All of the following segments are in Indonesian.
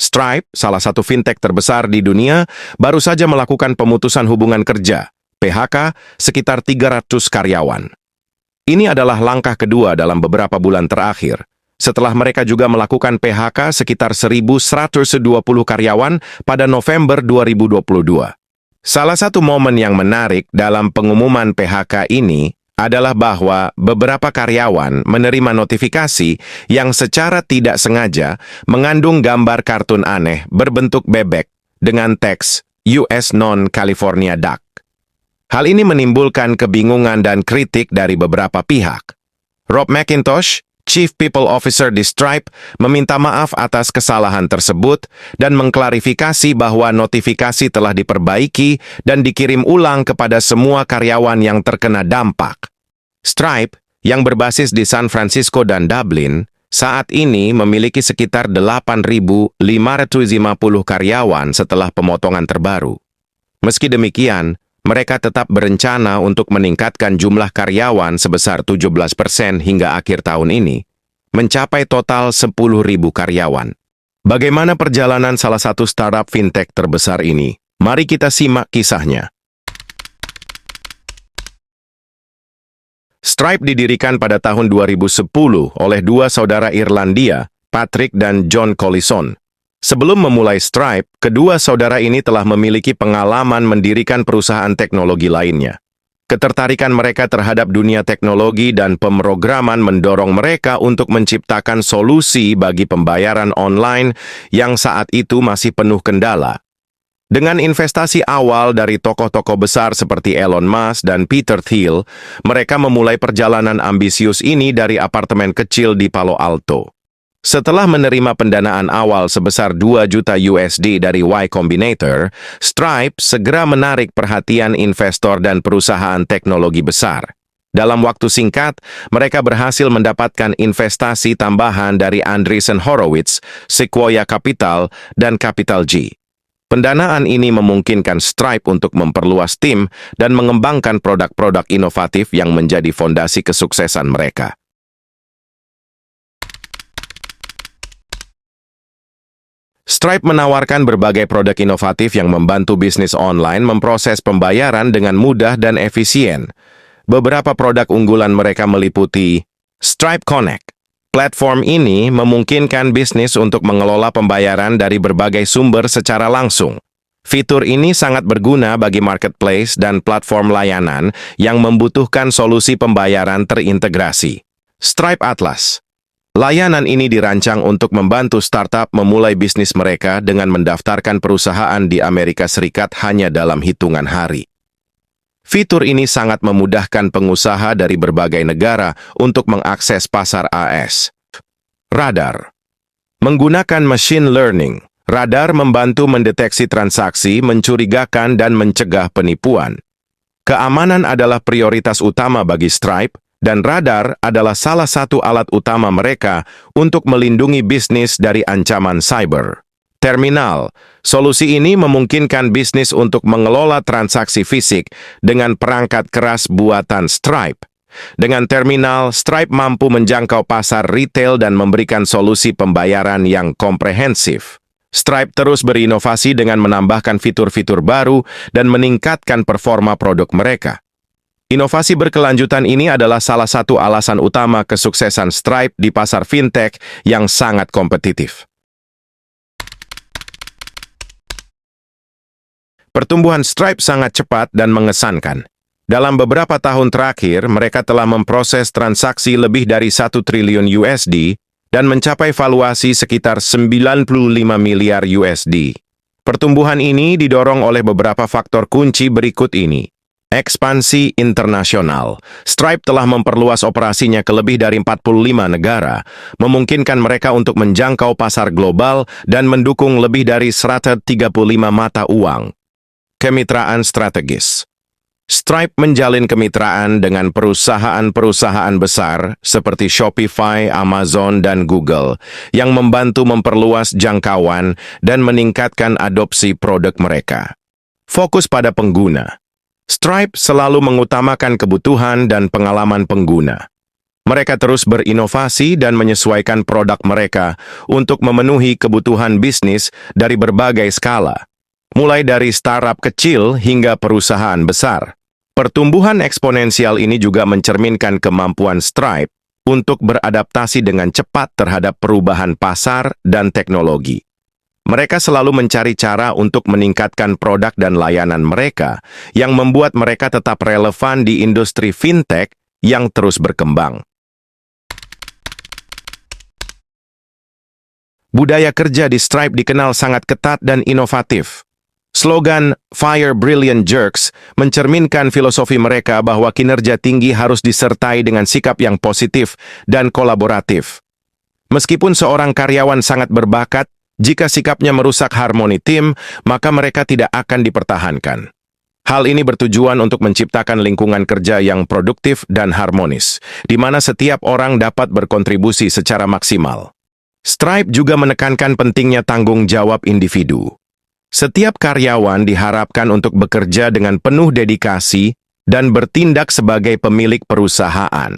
Stripe, salah satu fintech terbesar di dunia, baru saja melakukan pemutusan hubungan kerja, PHK, sekitar 300 karyawan. Ini adalah langkah kedua dalam beberapa bulan terakhir, setelah mereka juga melakukan PHK sekitar 1.120 karyawan pada November 2022. Salah satu momen yang menarik dalam pengumuman PHK ini adalah bahwa beberapa karyawan menerima notifikasi yang secara tidak sengaja mengandung gambar kartun aneh berbentuk bebek dengan teks US Non-California Duck. Hal ini menimbulkan kebingungan dan kritik dari beberapa pihak. Rob McIntosh, Chief People Officer di Stripe, meminta maaf atas kesalahan tersebut dan mengklarifikasi bahwa notifikasi telah diperbaiki dan dikirim ulang kepada semua karyawan yang terkena dampak. Stripe, yang berbasis di San Francisco dan Dublin, saat ini memiliki sekitar 8.550 karyawan setelah pemotongan terbaru. Meski demikian, mereka tetap berencana untuk meningkatkan jumlah karyawan sebesar 17% hingga akhir tahun ini, mencapai total 10.000 karyawan. Bagaimana perjalanan salah satu startup fintech terbesar ini? Mari kita simak kisahnya. Stripe didirikan pada tahun 2010 oleh dua saudara Irlandia, Patrick dan John Collison. Sebelum memulai Stripe, kedua saudara ini telah memiliki pengalaman mendirikan perusahaan teknologi lainnya. Ketertarikan mereka terhadap dunia teknologi dan pemrograman mendorong mereka untuk menciptakan solusi bagi pembayaran online yang saat itu masih penuh kendala. Dengan investasi awal dari tokoh-tokoh besar seperti Elon Musk dan Peter Thiel, mereka memulai perjalanan ambisius ini dari apartemen kecil di Palo Alto. Setelah menerima pendanaan awal sebesar 2 juta USD dari Y Combinator, Stripe segera menarik perhatian investor dan perusahaan teknologi besar. Dalam waktu singkat, mereka berhasil mendapatkan investasi tambahan dari Andreessen Horowitz, Sequoia Capital, dan Capital G. Pendanaan ini memungkinkan Stripe untuk memperluas tim dan mengembangkan produk-produk inovatif yang menjadi fondasi kesuksesan mereka. Stripe menawarkan berbagai produk inovatif yang membantu bisnis online memproses pembayaran dengan mudah dan efisien. Beberapa produk unggulan mereka meliputi Stripe Connect. Platform ini memungkinkan bisnis untuk mengelola pembayaran dari berbagai sumber secara langsung. Fitur ini sangat berguna bagi marketplace dan platform layanan yang membutuhkan solusi pembayaran terintegrasi. Stripe Atlas. Layanan ini dirancang untuk membantu startup memulai bisnis mereka dengan mendaftarkan perusahaan di Amerika Serikat hanya dalam hitungan hari. Fitur ini sangat memudahkan pengusaha dari berbagai negara untuk mengakses pasar AS. Radar. Menggunakan machine learning, Radar membantu mendeteksi transaksi mencurigakan dan mencegah penipuan. Keamanan adalah prioritas utama bagi Stripe, dan Radar adalah salah satu alat utama mereka untuk melindungi bisnis dari ancaman cyber. Terminal. Solusi ini memungkinkan bisnis untuk mengelola transaksi fisik dengan perangkat keras buatan Stripe. Dengan terminal, Stripe mampu menjangkau pasar retail dan memberikan solusi pembayaran yang komprehensif. Stripe terus berinovasi dengan menambahkan fitur-fitur baru dan meningkatkan performa produk mereka. Inovasi berkelanjutan ini adalah salah satu alasan utama kesuksesan Stripe di pasar fintech yang sangat kompetitif. Pertumbuhan Stripe sangat cepat dan mengesankan. Dalam beberapa tahun terakhir, mereka telah memproses transaksi lebih dari 1 triliun USD dan mencapai valuasi sekitar 95 miliar USD. Pertumbuhan ini didorong oleh beberapa faktor kunci berikut ini. Ekspansi internasional. Stripe telah memperluas operasinya ke lebih dari 45 negara, memungkinkan mereka untuk menjangkau pasar global dan mendukung lebih dari 135 mata uang. Kemitraan strategis. Stripe menjalin kemitraan dengan perusahaan-perusahaan besar seperti Shopify, Amazon, dan Google yang membantu memperluas jangkauan dan meningkatkan adopsi produk mereka. Fokus pada pengguna. Stripe selalu mengutamakan kebutuhan dan pengalaman pengguna. Mereka terus berinovasi dan menyesuaikan produk mereka untuk memenuhi kebutuhan bisnis dari berbagai skala, mulai dari startup kecil hingga perusahaan besar. Pertumbuhan eksponensial ini juga mencerminkan kemampuan Stripe untuk beradaptasi dengan cepat terhadap perubahan pasar dan teknologi. Mereka selalu mencari cara untuk meningkatkan produk dan layanan mereka yang membuat mereka tetap relevan di industri fintech yang terus berkembang. Budaya kerja di Stripe dikenal sangat ketat dan inovatif. Slogan Fire Brilliant Jerks mencerminkan filosofi mereka bahwa kinerja tinggi harus disertai dengan sikap yang positif dan kolaboratif. Meskipun seorang karyawan sangat berbakat, jika sikapnya merusak harmoni tim, maka mereka tidak akan dipertahankan. Hal ini bertujuan untuk menciptakan lingkungan kerja yang produktif dan harmonis, di mana setiap orang dapat berkontribusi secara maksimal. Stripe juga menekankan pentingnya tanggung jawab individu. Setiap karyawan diharapkan untuk bekerja dengan penuh dedikasi dan bertindak sebagai pemilik perusahaan.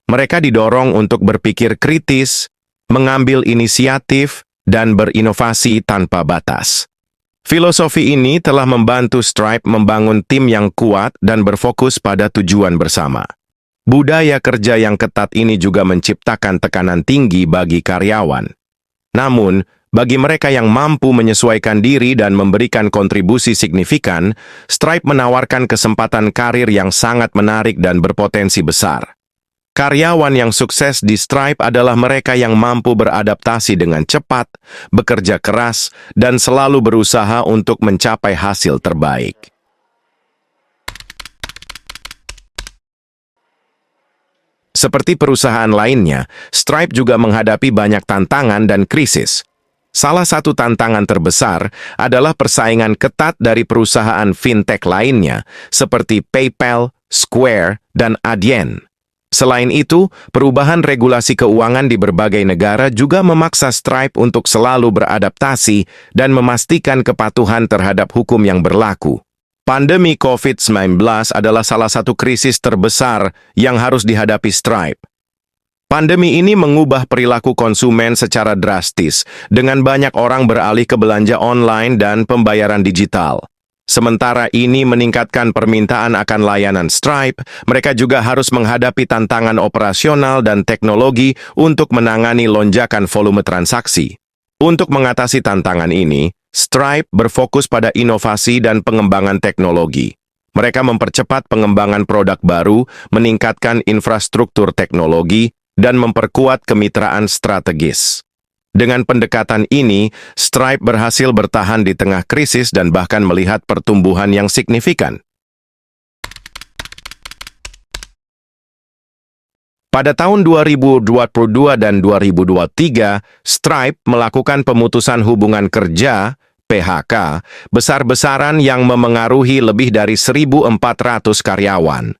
Mereka didorong untuk berpikir kritis, mengambil inisiatif, dan berinovasi tanpa batas. Filosofi ini telah membantu Stripe membangun tim yang kuat dan berfokus pada tujuan bersama. Budaya kerja yang ketat ini juga menciptakan tekanan tinggi bagi karyawan. Namun, bagi mereka yang mampu menyesuaikan diri dan memberikan kontribusi signifikan, Stripe menawarkan kesempatan karir yang sangat menarik dan berpotensi besar. Karyawan yang sukses di Stripe adalah mereka yang mampu beradaptasi dengan cepat, bekerja keras, dan selalu berusaha untuk mencapai hasil terbaik. Seperti perusahaan lainnya, Stripe juga menghadapi banyak tantangan dan krisis. Salah satu tantangan terbesar adalah persaingan ketat dari perusahaan fintech lainnya, seperti PayPal, Square, dan Adyen. Selain itu, perubahan regulasi keuangan di berbagai negara juga memaksa Stripe untuk selalu beradaptasi dan memastikan kepatuhan terhadap hukum yang berlaku. Pandemi COVID-19 adalah salah satu krisis terbesar yang harus dihadapi Stripe. Pandemi ini mengubah perilaku konsumen secara drastis, dengan banyak orang beralih ke belanja online dan pembayaran digital. Sementara ini meningkatkan permintaan akan layanan Stripe, mereka juga harus menghadapi tantangan operasional dan teknologi untuk menangani lonjakan volume transaksi. Untuk mengatasi tantangan ini, Stripe berfokus pada inovasi dan pengembangan teknologi. Mereka mempercepat pengembangan produk baru, meningkatkan infrastruktur teknologi, dan memperkuat kemitraan strategis. Dengan pendekatan ini, Stripe berhasil bertahan di tengah krisis dan bahkan melihat pertumbuhan yang signifikan. Pada tahun 2022 dan 2023, Stripe melakukan pemutusan hubungan kerja (PHK) besar-besaran yang memengaruhi lebih dari 1.400 karyawan.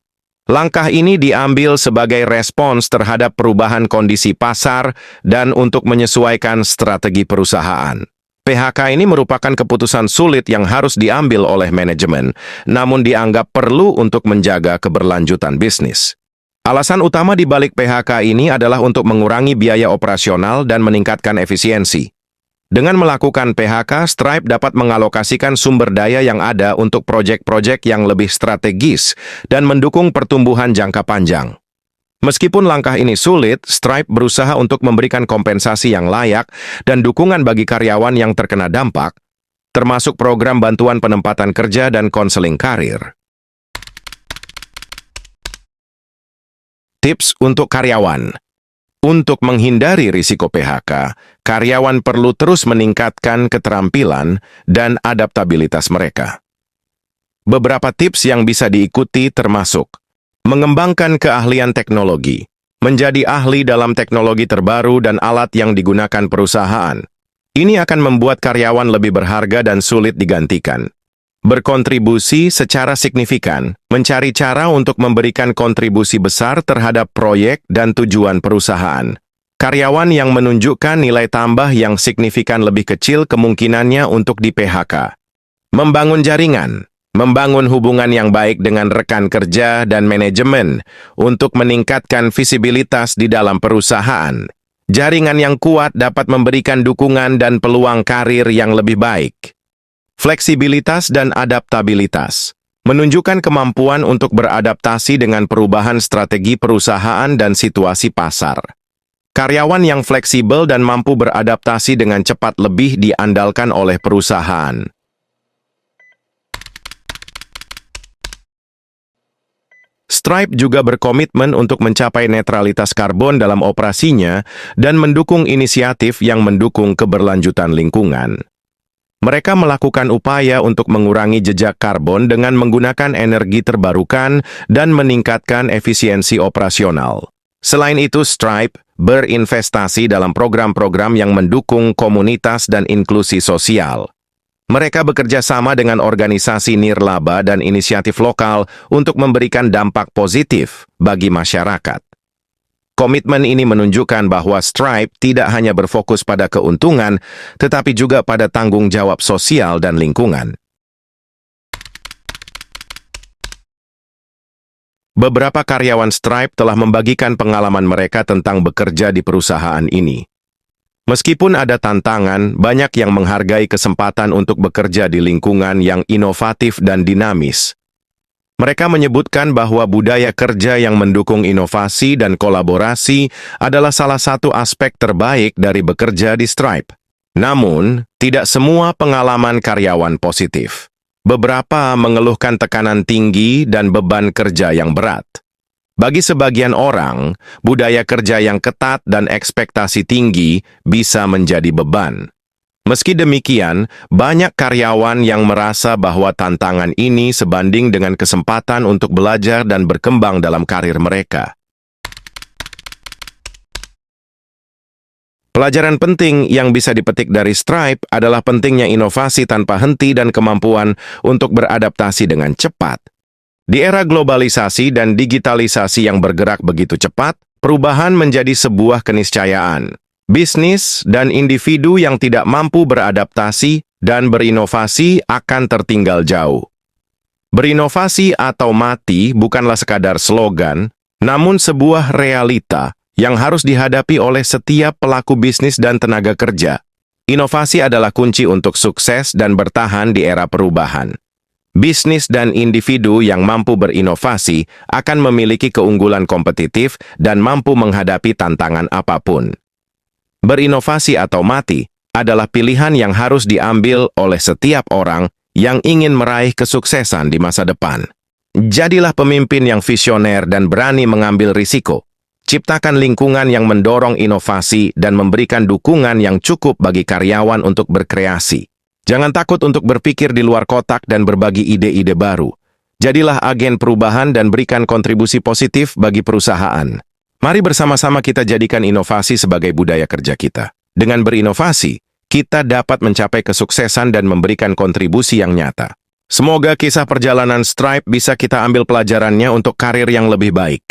Langkah ini diambil sebagai respons terhadap perubahan kondisi pasar dan untuk menyesuaikan strategi perusahaan. PHK ini merupakan keputusan sulit yang harus diambil oleh manajemen, namun dianggap perlu untuk menjaga keberlanjutan bisnis. Alasan utama di balik PHK ini adalah untuk mengurangi biaya operasional dan meningkatkan efisiensi. Dengan melakukan PHK, Stripe dapat mengalokasikan sumber daya yang ada untuk proyek-proyek yang lebih strategis dan mendukung pertumbuhan jangka panjang. Meskipun langkah ini sulit, Stripe berusaha untuk memberikan kompensasi yang layak dan dukungan bagi karyawan yang terkena dampak, termasuk program bantuan penempatan kerja dan konseling karir. Tips untuk karyawan. Untuk menghindari risiko PHK, karyawan perlu terus meningkatkan keterampilan dan adaptabilitas mereka. Beberapa tips yang bisa diikuti termasuk mengembangkan keahlian teknologi, menjadi ahli dalam teknologi terbaru dan alat yang digunakan perusahaan. Ini akan membuat karyawan lebih berharga dan sulit digantikan. Berkontribusi secara signifikan, mencari cara untuk memberikan kontribusi besar terhadap proyek dan tujuan perusahaan. Karyawan yang menunjukkan nilai tambah yang signifikan lebih kecil kemungkinannya untuk di-PHK. Membangun jaringan. membangun hubungan yang baik dengan rekan kerja dan manajemen untuk meningkatkan visibilitas di dalam perusahaan. Jaringan yang kuat dapat memberikan dukungan dan peluang karir yang lebih baik. Fleksibilitas dan adaptabilitas menunjukkan kemampuan untuk beradaptasi dengan perubahan strategi perusahaan dan situasi pasar. Karyawan yang fleksibel dan mampu beradaptasi dengan cepat lebih diandalkan oleh perusahaan. Stripe juga berkomitmen untuk mencapai netralitas karbon dalam operasinya dan mendukung inisiatif yang mendukung keberlanjutan lingkungan. Mereka melakukan upaya untuk mengurangi jejak karbon dengan menggunakan energi terbarukan dan meningkatkan efisiensi operasional. Selain itu, Stripe berinvestasi dalam program-program yang mendukung komunitas dan inklusi sosial. Mereka bekerja sama dengan organisasi nirlaba dan inisiatif lokal untuk memberikan dampak positif bagi masyarakat. Komitmen ini menunjukkan bahwa Stripe tidak hanya berfokus pada keuntungan, tetapi juga pada tanggung jawab sosial dan lingkungan. Beberapa karyawan Stripe telah membagikan pengalaman mereka tentang bekerja di perusahaan ini. Meskipun ada tantangan, banyak yang menghargai kesempatan untuk bekerja di lingkungan yang inovatif dan dinamis. Mereka menyebutkan bahwa budaya kerja yang mendukung inovasi dan kolaborasi adalah salah satu aspek terbaik dari bekerja di Stripe. Namun, tidak semua pengalaman karyawan positif. Beberapa mengeluhkan tekanan tinggi dan beban kerja yang berat. Bagi sebagian orang, budaya kerja yang ketat dan ekspektasi tinggi bisa menjadi beban. Meski demikian, banyak karyawan yang merasa bahwa tantangan ini sebanding dengan kesempatan untuk belajar dan berkembang dalam karir mereka. Pelajaran penting yang bisa dipetik dari Stripe adalah pentingnya inovasi tanpa henti dan kemampuan untuk beradaptasi dengan cepat. Di era globalisasi dan digitalisasi yang bergerak begitu cepat, perubahan menjadi sebuah keniscayaan. Bisnis dan individu yang tidak mampu beradaptasi dan berinovasi akan tertinggal jauh. Berinovasi atau mati bukanlah sekadar slogan, namun sebuah realita yang harus dihadapi oleh setiap pelaku bisnis dan tenaga kerja. Inovasi adalah kunci untuk sukses dan bertahan di era perubahan. Bisnis dan individu yang mampu berinovasi akan memiliki keunggulan kompetitif dan mampu menghadapi tantangan apapun. Berinovasi atau mati adalah pilihan yang harus diambil oleh setiap orang yang ingin meraih kesuksesan di masa depan. Jadilah pemimpin yang visioner dan berani mengambil risiko. Ciptakan lingkungan yang mendorong inovasi dan memberikan dukungan yang cukup bagi karyawan untuk berkreasi. Jangan takut untuk berpikir di luar kotak dan berbagi ide-ide baru. Jadilah agen perubahan dan berikan kontribusi positif bagi perusahaan. Mari bersama-sama kita jadikan inovasi sebagai budaya kerja kita. Dengan berinovasi, kita dapat mencapai kesuksesan dan memberikan kontribusi yang nyata. Semoga kisah perjalanan Stripe bisa kita ambil pelajarannya untuk karir yang lebih baik.